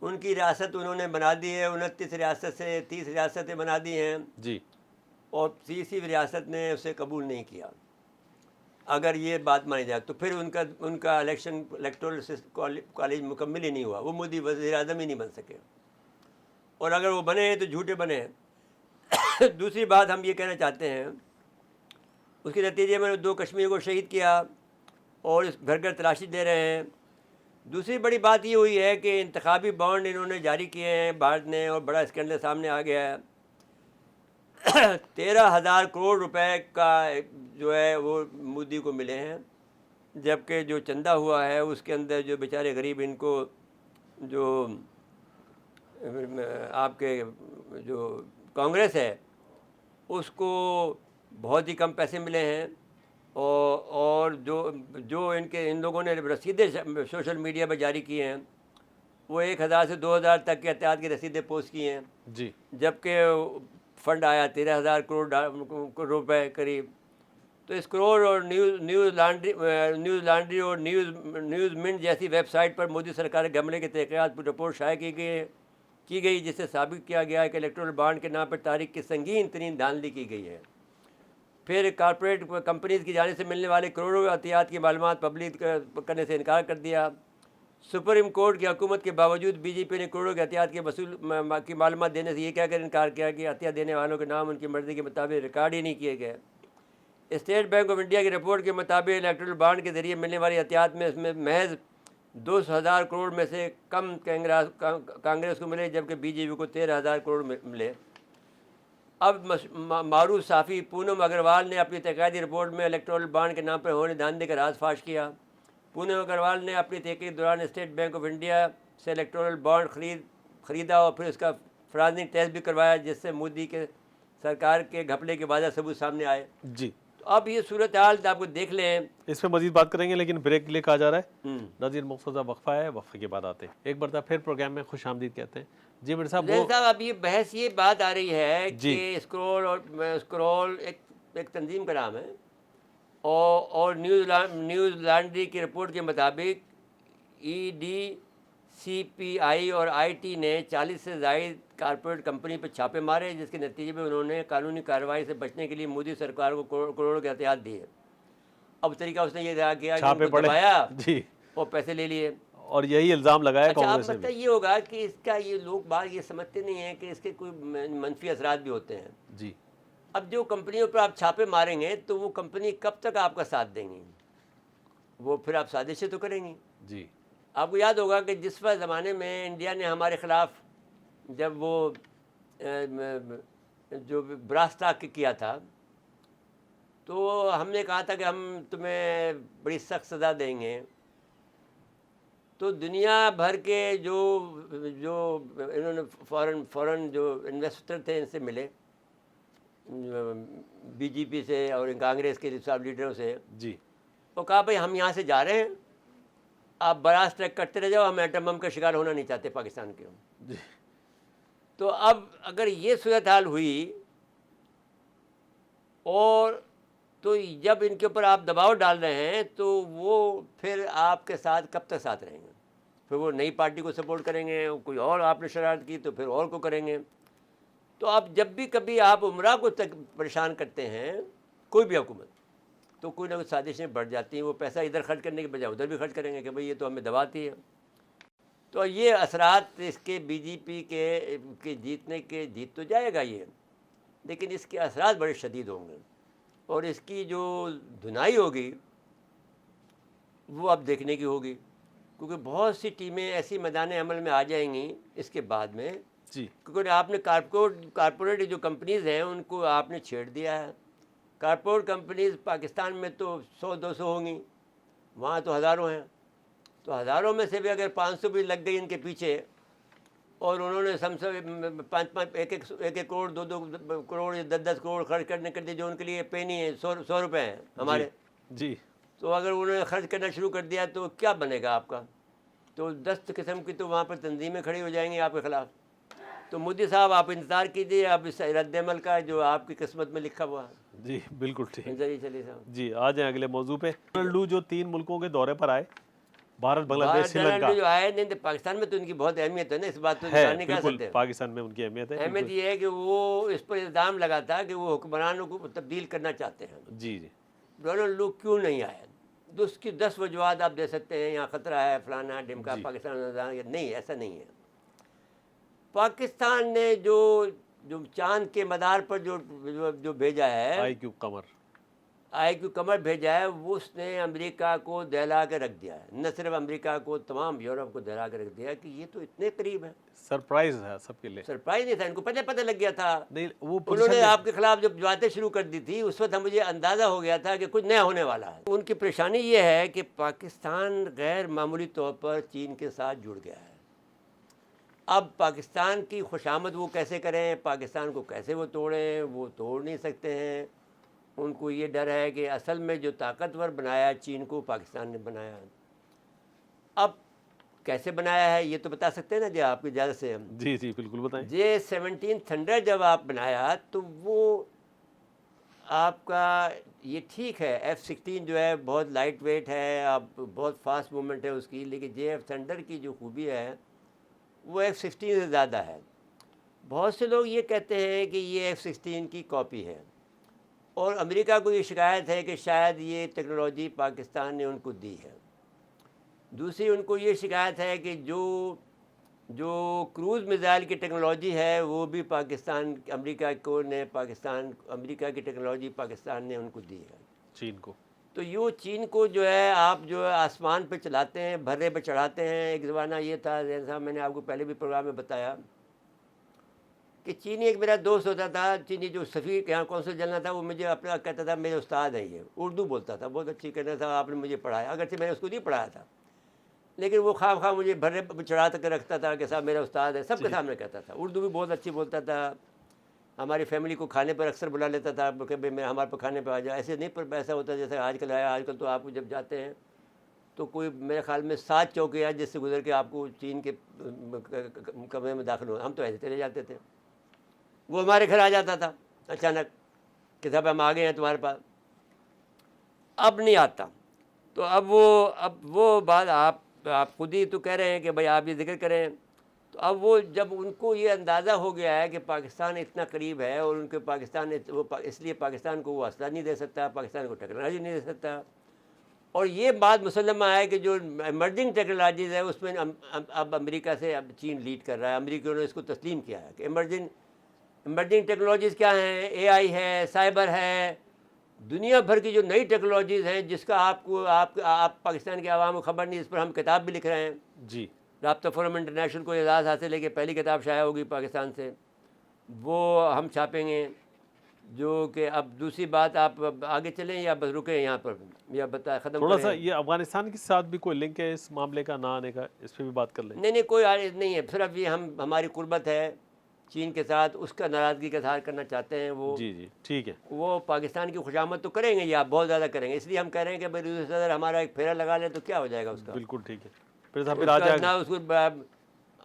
ان کی ریاست انہوں نے بنا دی ہے, 29 ریاست سے 30 ریاستیں بنا دی ہیں. جی اور 30 ریاست نے اسے قبول نہیں کیا. اگر یہ بات مانی جائے تو پھر ان کا الیکٹورل کالج مکمل ہی نہیں ہوا, وہ مودی وزیر اعظم ہی نہیں بن سکے, اور اگر وہ بنے ہیں تو جھوٹے بنے ہیں. دوسری بات ہم یہ کہنا چاہتے ہیں, اس کے نتیجے میں 2 کشمیریوں کو شہید کیا اور اس گھر گھر تلاشی دے رہے ہیں. دوسری بڑی بات یہ ہوئی ہے کہ انتخابی بانڈ انہوں نے جاری کیے ہیں بھارت نے, اور بڑا اسکینڈل سامنے آ گیا ہے. 13,000 کروڑ روپے کا جو ہے وہ مودی کو ملے ہیں, جبکہ جو چندہ ہوا ہے اس کے اندر جو بیچارے غریب ان کو جو آپ کے جو کانگریس ہے اس کو بہت ہی کم پیسے ملے ہیں. اور جو ان لوگوں نے رسیدیں سوشل میڈیا پہ جاری کی ہیں وہ 1,000 سے 2,000 تک کے احتیاط کی رسیدیں پوسٹ کی ہیں. جی جبکہ فنڈ آیا 13,000 کروڑ روپے قریب. تو اس کروڑ اور نیوز لانڈری اور نیوز منٹ جیسی ویب سائٹ پر مودی سرکار کے گھملے کی تحقیقات پر رپورٹ شائع کی گئی, جس سے ثابت کیا گیا ہے کہ الیکٹورل بانڈ کے نام پر تاریخ کی سنگین ترین دھاندلی کی گئی ہے. پھر کارپوریٹ کمپنیز کی جانب سے ملنے والے کروڑوں عطیات کی معلومات پبلک کرنے سے انکار کر دیا. سپریم کورٹ کی حکومت کے باوجود بی جے پی نے کروڑوں کے عطیات کے وصول کی معلومات دینے سے یہ کہہ کر انکار کیا کہ عطیہ دینے والوں کے نام ان کی مرضی کے مطابق ریکارڈ ہی نہیں کیے گئے۔ اسٹیٹ بینک آف انڈیا کی رپورٹ کے مطابق الیکٹرل بانڈ کے ذریعے ملنے والی عطیات میں اس میں محض 200,000 کروڑ میں سے کم کانگریس کو ملے، جبکہ بی جے پی کو 13,000 کروڑ ملے۔ اب معروف صحافی پونم اگروال نے اپنی تحقیقاتی رپورٹ میں الیکٹرل بانڈ کے نام پر ہونے دھاندلی کا راز فاش کیا۔ پونم اگروال نے اپنی تحقیق کے دوران اسٹیٹ بینک آف انڈیا سے الیکٹرل بانڈ خریدا اور پھر اس کا فرانسنگ ٹیسٹ بھی کروایا، جس سے مودی کے سرکار کے گھپلے کے واضح ثبوت سامنے آئے۔ جی تو اب یہ صورتحال آپ کو دیکھ لیں، اس پہ مزید بات کریں گے، لیکن بریک لے کہا جا رہا ہے ناظرین، مختصر وقفہ ہے، وقفے کے بعد آتے ہیں ایک مرتبہ پھر پروگرام میں خوش آمدید کہتے ہیں۔ جی مرزا صاحب، زین صاحب اب یہ بحث یہ بات آ رہی ہے کہ اسکرول ایک تنظیم کا نام ہے، اور نیوز لانڈری کی رپورٹ کے مطابق ای ڈی، سی پی آئی اور آئی ٹی نے 40 سے زائد کارپوریٹ کمپنی پر چھاپے مارے، جس کے نتیجے میں انہوں نے قانونی کارروائی سے بچنے کے لیے مودی سرکار کو کروڑوں کے احتیاط دیے۔ اب طریقہ اس نے یہ کیا کہ چھاپے ان کو پڑے دبایا جی، اور پیسے لے لیے۔ اور یہی الزام لگایا اچھا اب کانگریس نے مسئلہ بھی۔ یہ ہوگا کہ اس کا یہ لوگ بات یہ سمجھتے نہیں ہیں کہ اس کے کوئی منفی اثرات بھی ہوتے ہیں۔ جی اب جو کمپنیوں پر آپ چھاپے ماریں گے تو وہ کمپنی کب تک آپ کا ساتھ دیں گی؟ وہ پھر آپ سازشیں تو کریں گی۔ جی آپ کو یاد ہوگا کہ جس وقت زمانے میں انڈیا نے ہمارے خلاف جب وہ جو براسٹاک کیا تھا، تو ہم نے کہا تھا کہ ہم تمہیں بڑی سخت سزا دیں گے۔ تو دنیا بھر کے جو انہوں نے فورن جو انویسٹر تھے ان سے ملے، بی جے پی سے اور کانگریس کے سب لیڈروں سے، جی وہ کہا بھائی ہم یہاں سے جا رہے ہیں، آپ براس ٹریک کرتے رہ جاؤ، ہم ایٹم بم کا شکار ہونا نہیں چاہتے پاکستان کے۔ جی تو اب اگر یہ صورتحال ہوئی اور تو جب ان کے اوپر آپ دباؤ ڈال رہے ہیں تو وہ پھر آپ کے ساتھ کب تک ساتھ رہیں گے؟ پھر وہ نئی پارٹی کو سپورٹ کریں گے، کوئی اور آپ نے شرارت کی تو پھر اور کو کریں گے۔ تو آپ جب بھی کبھی آپ عمرہ کو تک پریشان کرتے ہیں کوئی بھی حکومت، تو کوئی نہ کوئی سازشیں بڑھ جاتی ہیں۔ وہ پیسہ ادھر خرچ کرنے کے بجائے ادھر بھی خرچ کریں گے کہ بھئی یہ تو ہمیں دباتی ہے۔ تو یہ اثرات اس کے بی جے پی کے جیتنے کے جیت تو جائے گا یہ، لیکن اس کے اثرات بڑے شدید ہوں گے، اور اس کی جو دھنائی ہوگی وہ اب دیکھنے کی ہوگی، کیونکہ بہت سی ٹیمیں ایسی میدان عمل میں آ جائیں گی اس کے بعد میں، جی کیونکہ آپ نے کارپوریٹ جو کمپنیز ہیں ان کو آپ نے چھیڑ دیا ہے۔ کارپوریٹ کمپنیز پاکستان میں تو 100-200 ہوں گی، وہاں تو ہزاروں ہیں۔ تو ہزاروں میں سے بھی اگر 500 بھی لگ گئی ان کے پیچھے، اور انہوں نے سم سے 1 کروڑ 2 کروڑ 10 کروڑ خرچ کرنے کر دی، جو ان کے لیے پینی ہے، 100 روپے ہیں ہمارے۔ جی تو اگر انہوں نے خرچ کرنا شروع کر دیا تو کیا بنے گا آپ کا؟ تو 10 قسم کی تو وہاں پر تنظیمیں کھڑی ہو جائیں گی آپ کے خلاف۔ تو مودی صاحب آپ انتظار کیجیے اب اس رد عمل کا جو آپ کی قسمت میں لکھا ہوا ہے۔ جی بالکل ٹھیک۔ چلیے صاحب، جی آ جائیں اگلے موضوع پہ۔ ڈونلڈ جو 3 ملکوں کے دورے پر آئے، بھارت، بنگلہ دیش، سری لنکا، جو آئے نہیں، پاکستان میں تو ان کی بہت اہمیت ہے نا، اس بات تو ہے انکار نہیں کر بالکل، سکتے۔ پاکستان میں ان کی اہمیت ہے۔ اہمیت یہ ہے کہ وہ اس پر الزام لگا تھا کہ وہ حکمرانوں کو تبدیل کرنا چاہتے ہیں۔ جی جی ڈونلڈ لوگ کیوں نہیں آئے؟ اس کی 10 وجوہات آپ دے سکتے ہیں، یہاں خطرہ ہے، فلانا ڈمکا، پاکستان نہیں، ایسا نہیں ہے۔ پاکستان نے جو چاند کے مدار پر جو بھیجا ہے، آئی کیو قمر بھیجا ہے، وہ اس نے امریکہ کو دہلا کے رکھ دیا ہے۔ نہ صرف امریکہ کو، تمام یورپ کو دہلا کے رکھ دیا ہے کہ یہ تو اتنے قریب ہے۔ سرپرائز ہے سب کے لیے۔ سرپرائز نہیں تھا، ان کو پتہ لگ گیا تھا۔ نہیں وہ انہوں نے آپ کے خلاف جب باتیں شروع کر دی تھی اس وقت مجھے اندازہ ہو گیا تھا کہ کچھ نیا ہونے والا ہے۔ ان کی پریشانی یہ ہے کہ پاکستان غیر معمولی طور پر چین کے ساتھ جڑ گیا ہے۔ اب پاکستان کی خوشامد وہ کیسے کریں، پاکستان کو کیسے وہ توڑیں؟ وہ توڑ نہیں سکتے ہیں۔ ان کو یہ ڈر ہے کہ اصل میں جو طاقتور بنایا چین کو پاکستان نے بنایا۔ اب کیسے بنایا ہے یہ تو بتا سکتے ہیں نا جی آپ کی اجازت سے؟ جی جی بالکل بتائیں۔ J-17 تھنڈر جب آپ بنایا تو وہ آپ کا یہ ٹھیک ہے، F-16 جو ہے بہت لائٹ ویٹ ہے، اب بہت فاسٹ موومنٹ ہے اس کی، لیکن JF تھنڈر کی جو خوبی ہے وہ F-16 سے زیادہ ہے۔ بہت سے لوگ یہ کہتے ہیں کہ یہ F-16 کی کاپی ہے، اور امریکہ کو یہ شکایت ہے کہ شاید یہ ٹیکنالوجی پاکستان نے ان کو دی ہے۔ دوسری ان کو یہ شکایت ہے کہ جو کروز میزائل کی ٹیکنالوجی ہے وہ بھی پاکستان امریکہ کی ٹیکنالوجی پاکستان نے ان کو دی ہے، چین کو۔ تو یوں چین کو جو ہے آپ جو ہے آسمان پہ چلاتے ہیں، بھرے پہ چڑھاتے ہیں۔ ایک زمانہ یہ تھا زین صاحب، میں نے آپ کو پہلے بھی پروگرام میں بتایا کہ چینی ایک میرا دوست ہوتا تھا، چینی جو سفیر یہاں کونسل جنرل تھا، وہ مجھے اپنا کہتا تھا میرے استاد ہیں، یہ اردو بولتا تھا، بہت اچھی کہنا تھا، آپ نے مجھے پڑھایا، اگرچہ میں نے اس کو نہیں پڑھایا تھا، لیکن وہ خواہ خواہ مجھے بھرے پہ چڑھا کر رکھتا تھا کہ صاحب میرا استاد ہے، سب کے سامنے کہتا تھا، اردو بھی بہت اچھی بولتا تھا، ہماری فیملی کو کھانے پر اکثر بلا لیتا تھا کہ بھائی ہمارے پہ کھانے پہ آ جائے، ایسے نہیں پر ایسا ہوتا جیسے آج کل آیا۔ آج کل تو آپ کو جب جاتے ہیں تو کوئی میرے خیال میں 7 چوکے ہیں جس سے گزر کے آپ کو چین کے کمرے میں داخل ہو، ہم تو ایسے چلے جاتے تھے، وہ ہمارے گھر آ جاتا تھا اچانک کہ صاحب ہم آ گئے ہیں تمہارے پاس، اب نہیں آتا۔ تو اب وہ بات آپ خود ہی تو کہہ رہے ہیں کہ بھائی آپ یہ ذکر کریں، تو اب وہ جب ان کو یہ اندازہ ہو گیا ہے کہ پاکستان اتنا قریب ہے اور ان کے اس لیے پاکستان کو وہ اسلحہ نہیں دے سکتا، پاکستان کو ٹیکنالوجی نہیں دے سکتا، اور یہ بات مسلمہ ہے کہ جو ایمرجنگ ٹیکنالوجیز ہے اس میں اب امریکہ سے اب چین لیڈ کر رہا ہے، امریکیوں نے اس کو تسلیم کیا ہے کہ ایمرجنگ ٹیکنالوجیز کیا ہیں، اے آئی ہے، سائبر ہے، دنیا بھر کی جو نئی ٹیکنالوجیز ہیں جس کا آپ پاکستان کے عوام کو خبر نہیں، اس پر ہم کتاب بھی لکھ رہے ہیں۔ جی، رابطہ فورم انٹرنیشنل کو اعزاز حاصل ہے کہ پہلی کتاب شائع ہوگی پاکستان سے، وہ ہم چھاپیں گے۔ جو کہ اب دوسری بات، آپ آگے چلیں یا بس رکیں یہاں پر، یا ختم تھوڑا کریں؟ سا یہ افغانستان کے ساتھ بھی کوئی لنک ہے اس معاملے کا نہ آنے کا، اس پہ بھی بات کر لیں۔ نہیں کوئی عارض نہیں ہے، صرف یہ ہماری قربت ہے چین کے ساتھ، اس کا ناراضگی کا اظہار کرنا چاہتے ہیں۔ جی جی ٹھیک ہے، وہ پاکستان کی خوشامد تو کریں گے، یا بہت زیادہ کریں گے، اس لیے ہم کہہ رہے ہیں کہ بھائی روسی صدر ہمارا ایک پھیرا لگا لے تو کیا ہو جائے گا اس کا۔ بالکل ٹھیک ہے، پھر اس آ کا جائے نہ گا۔ اس کو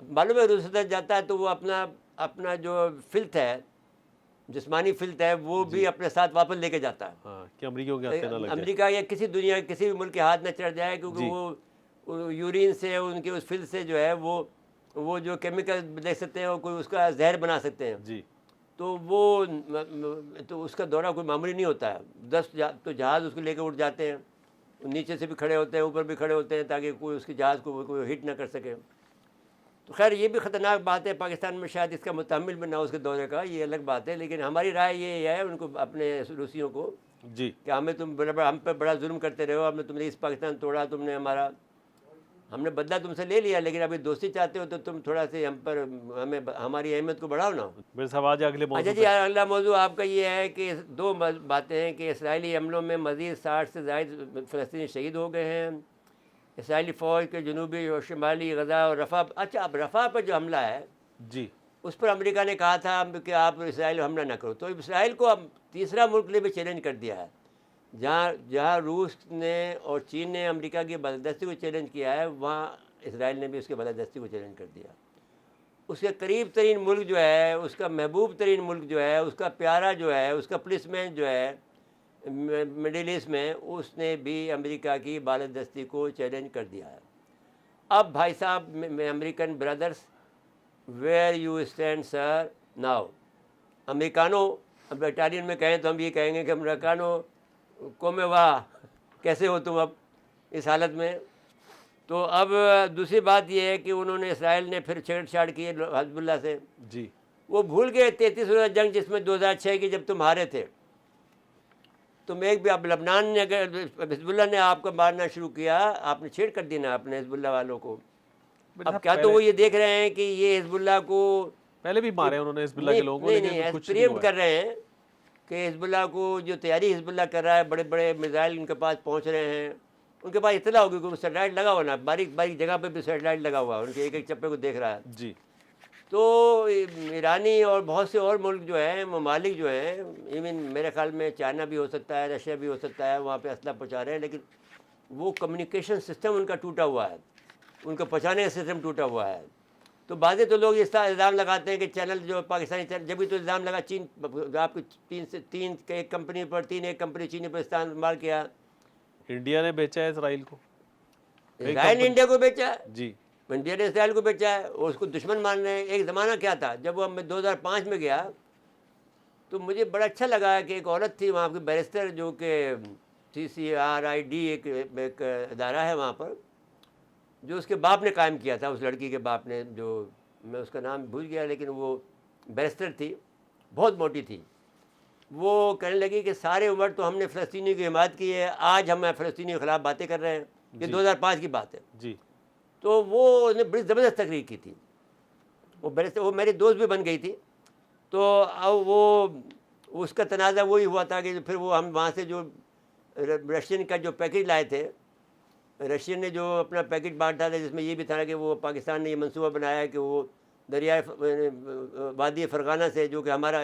معلوم ہے روسی صدر جاتا ہے تو وہ اپنا جو فلت ہے، جسمانی فلت ہے، وہ بھی اپنے ساتھ واپس لے کے جاتا ہے۔ ہاں، کہ امریکیوں کے ہاتھ نہ لگ جائے۔ امریکہ یا کسی دنیا کسی بھی ملک کے ہاتھ نہ چڑھ جائے، کیونکہ جی، وہ یورین سے، ان کے اس فلت سے جو ہے وہ جو کیمیکل دے سکتے ہیں، وہ کوئی اس کا زہر بنا سکتے ہیں، جی تو اس کا دورہ کوئی معمولی نہیں ہوتا ہے۔ 10 تو جہاز اس کو لے کے اٹھ جاتے ہیں، نیچے سے بھی کھڑے ہوتے ہیں، اوپر بھی کھڑے ہوتے ہیں، تاکہ کوئی اس کے جہاز کو کوئی ہٹ نہ کر سکے۔ تو خیر یہ بھی خطرناک بات ہے، پاکستان میں شاید اس کا متحمل بھی نہ ہو اس کے دورے کا، یہ الگ بات ہے، لیکن ہماری رائے یہ ہے ان کو، اپنے روسیوں کو، جی، کہ ہم پہ بڑا ظلم کرتے رہے ہو، تم نے اس پاکستان توڑا، تم نے ہم نے بدلہ تم سے لے لیا، لیکن ابھی دوستی چاہتے ہو تو تم تھوڑا سے ہماری اہمیت کو بڑھاؤ نا۔ میرے صاحب آج اگلے موضوع اچھا جی، اگلا موضوع آپ کا یہ ہے کہ 2 باتیں ہیں کہ اسرائیلی حملوں میں مزید 60 سے زائد فلسطینی شہید ہو گئے ہیں۔ اسرائیلی فوج کے جنوبی اور شمالی غزہ اور رفح، اچھا اب رفح پر جو حملہ ہے جی، اس پر امریکہ نے کہا تھا کہ آپ اسرائیل حملہ نہ کرو، تو اسرائیل کو اب تیسرا ملک نے بھی چیلنج کر دیا ہے، جہاں روس نے اور چین نے امریکہ کی بالادستی کو چیلنج کیا ہے، وہاں اسرائیل نے بھی اس کے بالادستی کو چیلنج کر دیا۔ اس کے قریب ترین ملک جو ہے، اس کا محبوب ترین ملک جو ہے، اس کا پیارا جو ہے، اس کا پولیسمین جو ہے مڈل ایسٹ میں، اس نے بھی امریکہ کی بالادستی کو چیلنج کر دیا ہے۔ اب بھائی صاحب American brothers, where you stand sir now? امریکانوں، اب اٹالین میں کہیں تو ہم یہ کہیں گے کہ امریکانوں کومے واہ، کیسے ہو تم اب اس حالت میں؟ تو اب دوسری بات یہ ہے کہ انہوں نے، اسرائیل نے پھر چھیڑ چھاڑ کی حزب اللہ سے، جی، وہ بھول گئے 33 روزہ جنگ جس میں 2006 کی جب تم ہارے تھے، تم ایک بھی، اب لبنان نے اگر حزب اللہ نے آپ کو مارنا شروع کیا، آپ نے چھیڑ کر دینا اپنے حزب اللہ والوں کو۔ اب کیا تو وہ یہ دیکھ رہے ہیں کہ یہ حزب اللہ کو پہلے بھی مارے انہوں نے حزب اللہ کے لوگوں کو، لیکن کچھ نہیں پریم ہوا۔ کر رہے ہیں کہ حزب اللہ کو جو تیاری حزب اللہ کر رہا ہے، بڑے بڑے میزائل ان کے پاس پہنچ رہے ہیں، ان کے پاس اطلاع ہوگی کہ سیٹلائٹ لگا ہوا نا، باریک باریک جگہ پہ بھی سیٹلائٹ لگا ہوا ہے، ان کے ایک ایک چپے کو دیکھ رہا ہے۔ جی، تو ایرانی اور بہت سے اور ملک جو ہیں، ممالک جو ہیں، ایون میرے خیال میں چائنا بھی ہو سکتا ہے، رشیا بھی ہو سکتا ہے، وہاں پہ اسلحہ پہنچا رہے ہیں، لیکن وہ کمیونیکیشن سسٹم ان کا ٹوٹا ہوا ہے، ان کا پہنچانے کا سسٹم ٹوٹا ہوا ہے۔ تو بعض تو لوگ اس طرح الزام لگاتے ہیں کہ چینل جو پاکستانی چینل، جبھی تو الزام لگا چین، آپ کی تین ایک کمپنی پر، ایک کمپنی چینی پر استعمال کیا، انڈیا نے بیچا ہے اسرائیل کو، اسرائیل نے انڈیا کو بیچا ہے، جی، انڈیا نے اسرائیل کو بیچا ہے، اور اس کو دشمن مان رہے ہیں۔ ایک زمانہ کیا تھا، جب وہ میں 2005 میں گیا تو مجھے بڑا اچھا لگا کہ ایک عورت تھی وہاں کی بیرسٹر، جو کہ CCRID ایک ادارہ ہے وہاں پر، جو اس کے باپ نے قائم کیا تھا، اس لڑکی کے باپ نے، جو میں اس کا نام بھول گیا لیکن وہ بیرسٹر تھی، بہت موٹی تھی. وہ کہنے لگی کہ سارے عمر تو ہم نے فلسطینیوں کی حمایت کی ہے، آج ہم فلسطینیوں کے خلاف باتیں کر رہے ہیں. یہ 2005 کی بات ہے. جی تو وہ نے بڑی زبردست تقریر کی تھی. وہ بیرسٹر، وہ میری دوست بھی بن گئی تھی. تو اب وہ اس کا تنازع وہی ہوا تھا کہ پھر وہ ہم وہاں سے جو رشین کا جو پیکج لائے تھے، رشین نے جو اپنا پیکج بانٹا تھا، جس میں یہ بھی تھا کہ وہ پاکستان نے یہ منصوبہ بنایا ہے کہ وہ دریائے وادی فرغانہ سے، جو کہ ہمارا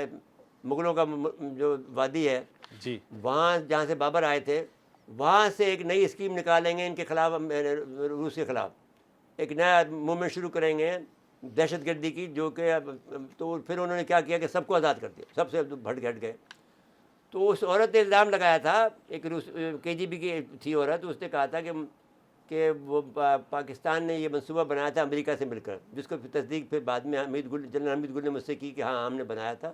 مغلوں کا جو وادی ہے، جی وہاں جہاں سے بابر آئے تھے، وہاں سے ایک نئی اسکیم نکالیں گے ان کے خلاف، روس کے خلاف ایک نیا موومنٹ شروع کریں گے دہشت گردی کی، جو کہ تو پھر انہوں نے کیا کیا کہ سب کو آزاد کر دیا، سب سے بھٹ گھٹ گئے. تو اس عورت نے الزام لگایا تھا، ایک KGB کی تھی عورت، اس نے کہا تھا کہ وہ پاکستان نے یہ منصوبہ بنایا تھا امریکہ سے مل کر، جس کو تصدیق پھر بعد میں جنرل حمید گل نے مجھ سے کی کہ ہاں ہم نے بنایا تھا.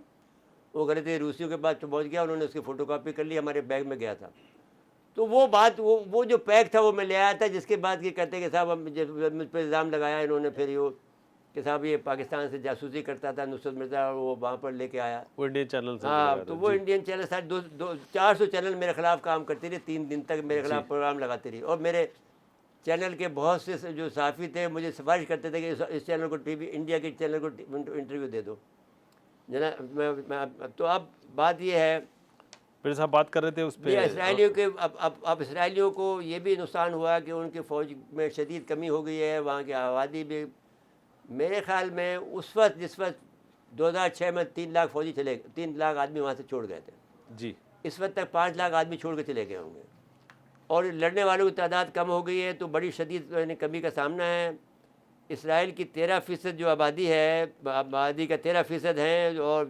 وہ غلطی روسیوں کے پاس پہنچ گیا، انہوں نے اس کی فوٹو کاپی کر لی، ہمارے بیگ میں گیا تھا. تو وہ بات، وہ جو پیک تھا وہ میں لے آیا تھا، جس کے بعد یہ کہتے کہ صاحب مجھ پہ الزام لگایا انہوں نے، پھر یہ کہ صاحب یہ پاکستان سے جاسوسی کرتا تھا نصرت مرزا، اور وہ وہاں پر لے کے آیا. وہ انڈین چینل سے ہاں، لگایا تو تھا. وہ جی انڈین چینل ساتھ 400 چینل میرے خلاف کام کرتی رہی، 3 دن تک میرے خلاف پروگرام لگاتی رہی. اور میرے چینل کے بہت سے جو صحافی تھے مجھے سفارش کرتے تھے کہ اس چینل کو انڈیا کے چینل کو انٹرویو دے دو جناب. تو اب بات یہ ہے، پھر صاحب بات کر رہے تھے اس پہ اسرائیلیوں کے اب اسرائیلیوں کو یہ بھی نقصان ہوا کہ ان کی فوج میں شدید کمی ہو گئی ہے، وہاں کی آبادی بھی، میرے خیال میں اس وقت جس وقت 2006 میں 3 لاکھ فوجی 3 لاکھ آدمی وہاں سے چھوڑ گئے تھے، جی اس وقت تک 5 لاکھ آدمی چھوڑ کے چلے گئے ہوں گے، اور لڑنے والوں کی تعداد کم ہو گئی ہے. تو بڑی شدید کمی کا سامنا ہے. اسرائیل کی 13% جو آبادی ہے، آبادی کا 13% ہیں، اور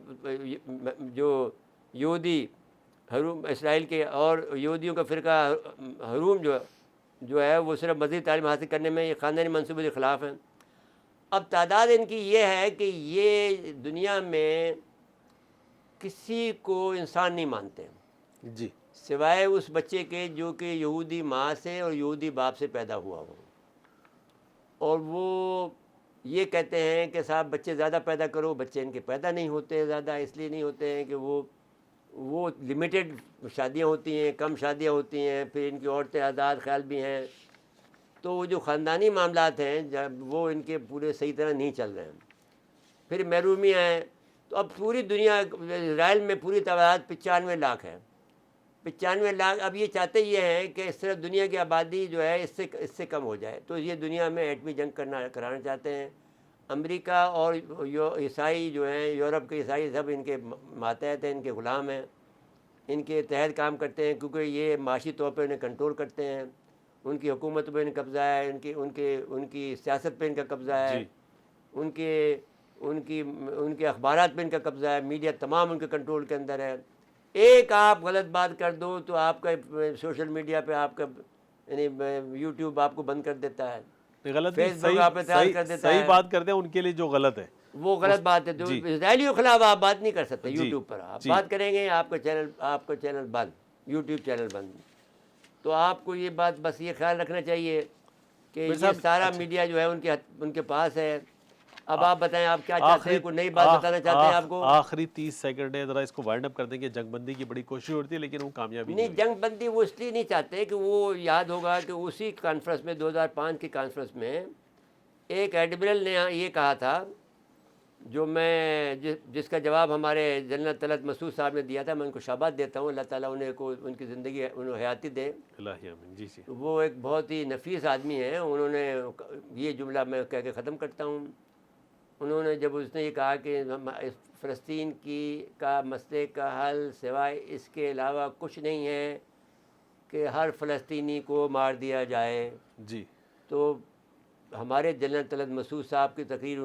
جو یہودی حروم اسرائیل کے، اور یہودیوں کا فرقہ حروم جو ہے وہ صرف مزید تعلیم حاصل کرنے میں یہ خاندانی منصوبے کے خلاف ہیں. اب تعداد ان کی یہ ہے کہ یہ دنیا میں کسی کو انسان نہیں مانتے جی سوائے اس بچے کے جو کہ یہودی ماں سے اور یہودی باپ سے پیدا ہوا ہو. اور وہ یہ کہتے ہیں کہ صاحب بچے زیادہ پیدا کرو، بچے ان کے پیدا نہیں ہوتے زیادہ، اس لیے نہیں ہوتے ہیں کہ وہ لمیٹڈ شادیاں ہوتی ہیں، کم شادیاں ہوتی ہیں، پھر ان کی عورتیں آزاد خیال بھی ہیں. تو وہ جو خاندانی معاملات ہیں جب وہ ان کے پورے صحیح طرح نہیں چل رہے ہیں. پھر محرومیاں ہیں. تو اب پوری دنیا، اسرائیل میں پوری تعداد 95 لاکھ ہے، 95 لاکھ. اب یہ چاہتے یہ ہیں کہ اس طرح دنیا کی آبادی جو ہے اس سے کم ہو جائے. تو یہ دنیا میں ایٹمی جنگ کرانا چاہتے ہیں. امریکہ اور عیسائی جو ہیں، یورپ کے عیسائی سب ان کے ماتحت ہیں، ان کے غلام ہیں، ان کے تحت کام کرتے ہیں، کیونکہ یہ معاشی طور پہ انہیں کنٹرول کرتے ہیں. ان کی حکومت پہ ان کا قبضہ ہے، ان کی سیاست پہ ان کا قبضہ ہے، ان کے اخبارات پہ ان کا قبضہ ہے، میڈیا تمام ان کے کنٹرول کے اندر ہے. ایک آپ غلط بات کر دو تو آپ کا سوشل میڈیا پہ آپ کا یعنی یوٹیوب آپ کو بند کر دیتا ہے، غلط فیس بک آپ اعتراض کر دیتا ہے. صحیح بات کرتے ہیں ان کے لیے جو غلط ہے وہ غلط بات ہے. تو اسرائیلیوں کے خلاف آپ بات نہیں کر سکتے. جی یوٹیوب پر آپ بات کریں گے، آپ کا چینل بند، یوٹیوب چینل بند. تو آپ کو یہ بات بس یہ خیال رکھنا چاہیے کہ یہ سارا میڈیا جو ہے ان کے پاس ہے. اب آپ بتائیں آپ کیا چاہتے ہیں، کوئی نئی بات بتانا چاہتے ہیں آپ کو؟ آخری 30 سیکنڈ ہے، ذرا اس کو وائنڈ اپ کر دیں کہ جنگ بندی کی بڑی کوشش ہوتی ہے لیکن وہ کامیابی نہیں. جنگ بندی وہ اس لیے نہیں چاہتے کہ وہ یاد ہوگا کہ اسی کانفرنس میں 2005 کی کانفرنس میں ایک ایڈمرل نے یہ کہا تھا، جو میں جس کا جواب ہمارے جنرل طلعت مسعود صاحب نے دیا تھا. میں ان کو شاباش دیتا ہوں، اللہ تعالیٰ ان کی زندگی انہیں حیاتی دے. جی جی وہ ایک بہت ہی نفیس آدمی ہیں. انہوں نے یہ جملہ میں کہہ کے ختم کرتا ہوں. انہوں نے جب اس نے یہ کہا کہ فلسطین کا مسئلے کا حل سوائے اس کے علاوہ کچھ نہیں ہے کہ ہر فلسطینی کو مار دیا جائے. جی تو ہمارے جنرل طلعت مسعود صاحب کی تقریر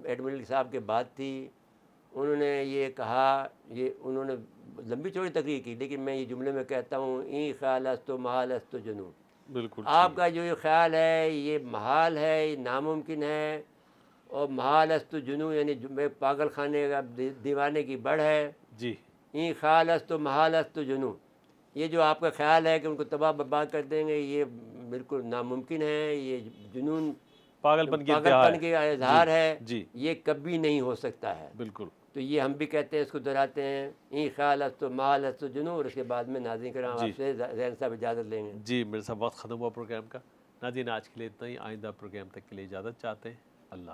ایڈمرل صاحب کے بعد تھی. انہوں نے یہ کہا، انہوں نے لمبی چوڑی تقریر کی، لیکن میں یہ جملے میں کہتا ہوں، این خیال است و محال است و جنون. بالکل آپ کا جو یہ خیال ہے یہ محال ہے، یہ ناممکن ہے. اور محال است و جنون یعنی پاگل خانے کا دیوانے کی بڑھ ہے. جی این خیال است و محال است و جنون، یہ جو آپ کا خیال ہے کہ ان کو تباہ برباد کر دیں گے، یہ بالکل ناممکن ہے. یہ جنون پاگل پن کی انتہا پاگل ہے. پن کا اظہار ہے، جی یہ کبھی نہیں ہو سکتا ہے. بالکل. تو یہ ہم بھی کہتے ہیں، اس کو دہراتے ہیں، این خیال است و مال است و جنور. اس کے بعد میں ناظرین کرام جی. آپ سے زین صاحب اجازت لیں گے. جی میرے صاحب وقت ختم ہوا پروگرام کا. ناظرین آج کے لیے اتنا ہی. آئندہ پروگرام تک کے لیے اجازت چاہتے ہیں.